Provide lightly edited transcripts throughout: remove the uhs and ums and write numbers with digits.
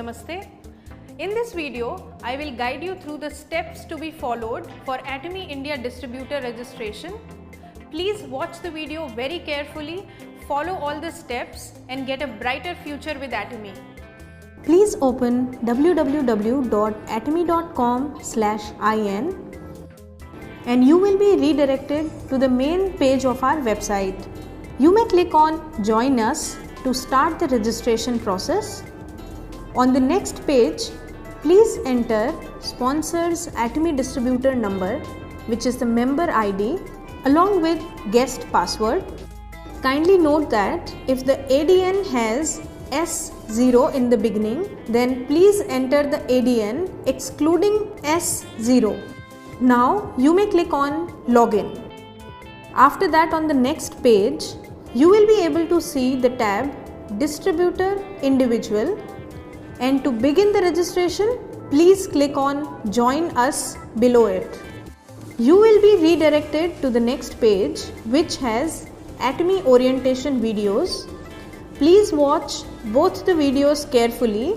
Namaste. In this video, I will guide you through the steps to be followed for Atomy India distributor registration. Please watch the video very carefully, follow all the steps and get a brighter future with Atomy. Please open www.atomy.com/in and you will be redirected to the main page of our website. You may click on Join Us to start the registration process. On the next page, please enter Sponsor's Atomy distributor number, which is the member ID, along with guest password. Kindly note that if the ADN has S0 in the beginning, then please enter the ADN excluding S0. Now you may click on Login. After that, on the next page, you will be able to see the tab Distributor Individual, and to begin the registration, please click on Join Us below it. You will be redirected to the next page, which has Atomy orientation videos. Please watch both the videos carefully,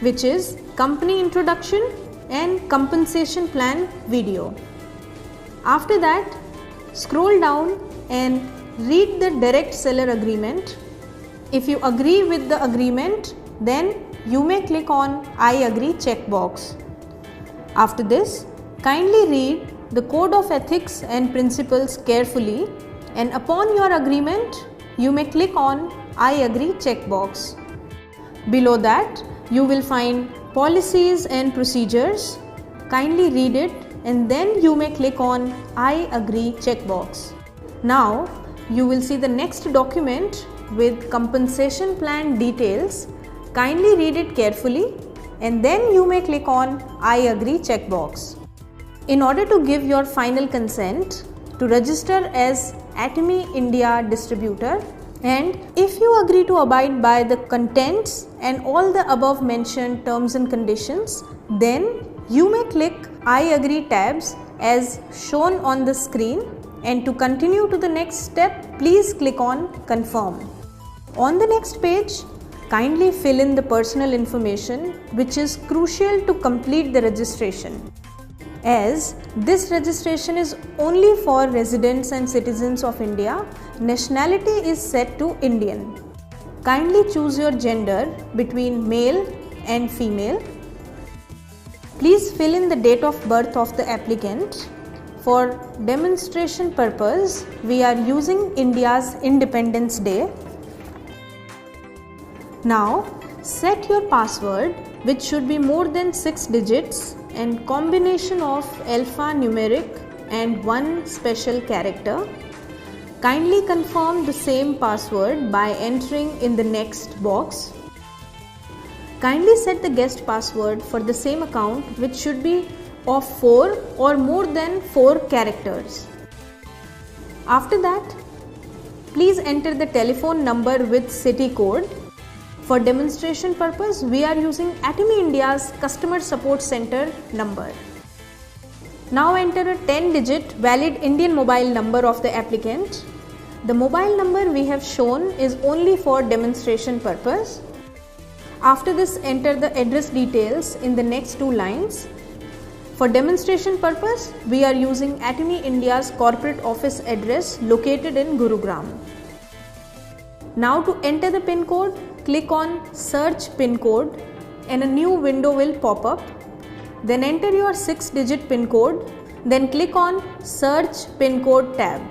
which is company introduction and compensation plan video. After that, scroll down and read the direct seller agreement. If you agree with the agreement, then you may click on I agree checkbox. After this, kindly read the Code of Ethics and Principles carefully, and upon your agreement, you may click on I agree checkbox. Below that, you will find Policies and Procedures. Kindly read it and then you may click on I agree checkbox. Now, you will see the next document with compensation plan details. Kindly read it carefully and then you may click on I agree checkbox. In order to give your final consent to register as Atomy India distributor, and if you agree to abide by the contents and all the above mentioned terms and conditions, then you may click I agree tabs as shown on the screen, and to continue to the next step, please click on confirm. On the next page, kindly fill in the personal information which is crucial to complete the registration. As this registration is only for residents and citizens of India, nationality is set to Indian. Kindly choose your gender between male and female. Please fill in the date of birth of the applicant. For demonstration purpose, we are using India's Independence Day. Now, set your password, which should be more than 6 digits and combination of alphanumeric and one special character. Kindly confirm the same password by entering in the next box. Kindly set the guest password for the same account, which should be of 4 or more than 4 characters. After that, please enter the telephone number with city code. For demonstration purpose, we are using Atomy India's customer support center number. Now enter a 10-digit valid Indian mobile number of the applicant. The mobile number we have shown is only for demonstration purpose. After this, enter the address details in the next 2 lines. For demonstration purpose, we are using Atomy India's corporate office address located in Gurugram. Now to enter the PIN code, click on Search PIN code and a new window will pop up. Then enter your 6-digit PIN code, then click on Search PIN code tab.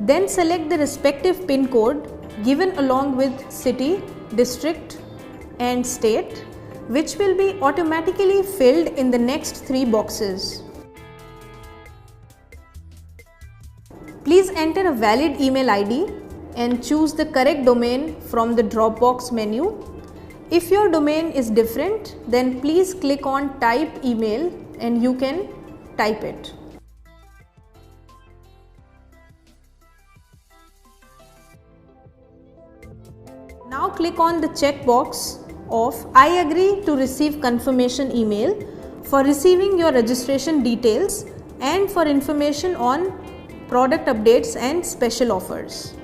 Then select the respective PIN code given along with city, district and state, which will be automatically filled in the next 3 boxes. Please enter a valid email ID and choose the correct domain from the Dropbox menu. If your domain is different, then please click on Type Email and you can type it. Now click on the checkbox of I agree to receive confirmation email for receiving your registration details and for information on product updates and special offers.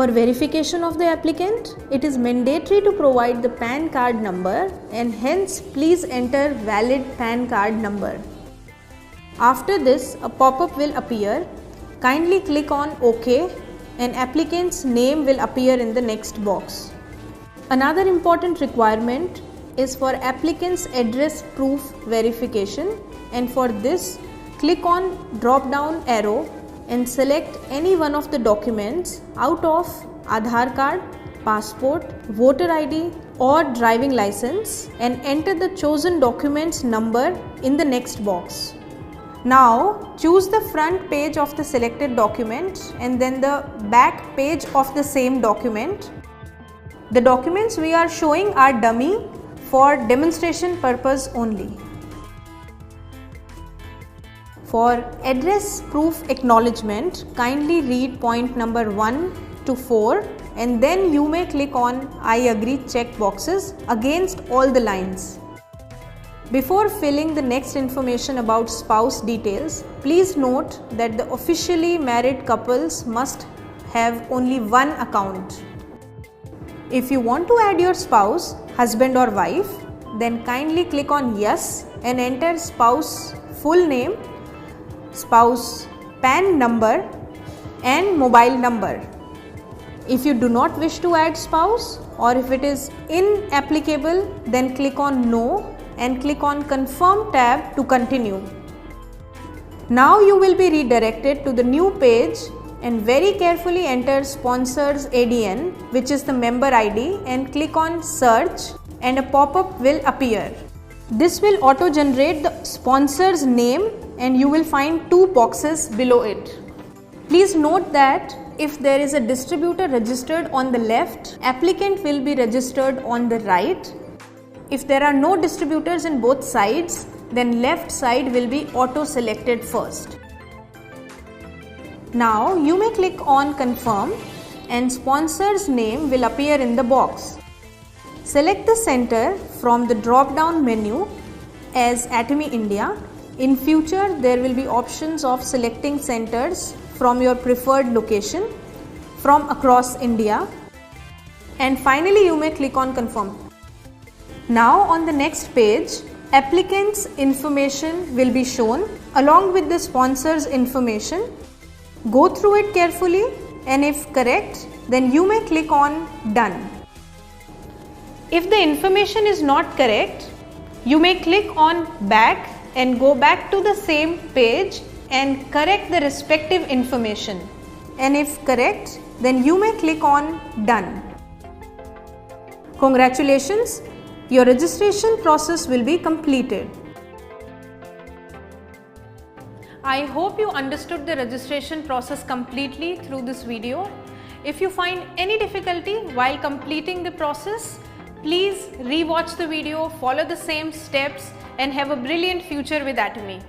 For verification of the applicant, it is mandatory to provide the PAN card number, and hence please enter valid PAN card number. After this, a pop-up will appear. Kindly click on OK and applicant's name will appear in the next box. Another important requirement is for applicant's address proof verification, and for this click on drop down arrow and select any one of the documents out of Aadhaar card, passport, voter ID or driving license and enter the chosen document's number in the next box. Now choose the front page of the selected document and then the back page of the same document. The documents we are showing are dummy for demonstration purpose only. For address proof acknowledgement, kindly read point number 1 to 4 and then you may click on I agree check boxes against all the lines. Before filling the next information about spouse details, please note that the officially married couples must have only one account. If you want to add your spouse, husband or wife, then kindly click on yes and enter spouse full name, spouse PAN number and mobile number. If you do not wish to add spouse or if it is inapplicable, then click on no and click on confirm tab to continue. Now you will be redirected to the new page and very carefully enter sponsors ADN, which is the member ID, and click on search and a pop-up will appear. This will auto generate the sponsor's name and you will find two boxes below it. Please note that if there is a distributor registered on the left, applicant will be registered on the right. If there are no distributors in both sides, then left side will be auto selected first. Now you may click on confirm and sponsor's name will appear in the box. Select the center from the drop down menu as Atomy India. In future there will be options of selecting centers from your preferred location from across India, and finally you may click on confirm. Now on the next page, applicant's information will be shown along with the sponsor's information. Go through it carefully and if correct, then you may click on done. If the information is not correct, you may click on back and go back to the same page and correct the respective information. And if correct, then you may click on done. Congratulations, your registration process will be completed. I hope you understood the registration process completely through this video. If you find any difficulty while completing the process, please re-watch the video, follow the same steps and have a brilliant future with Atomy.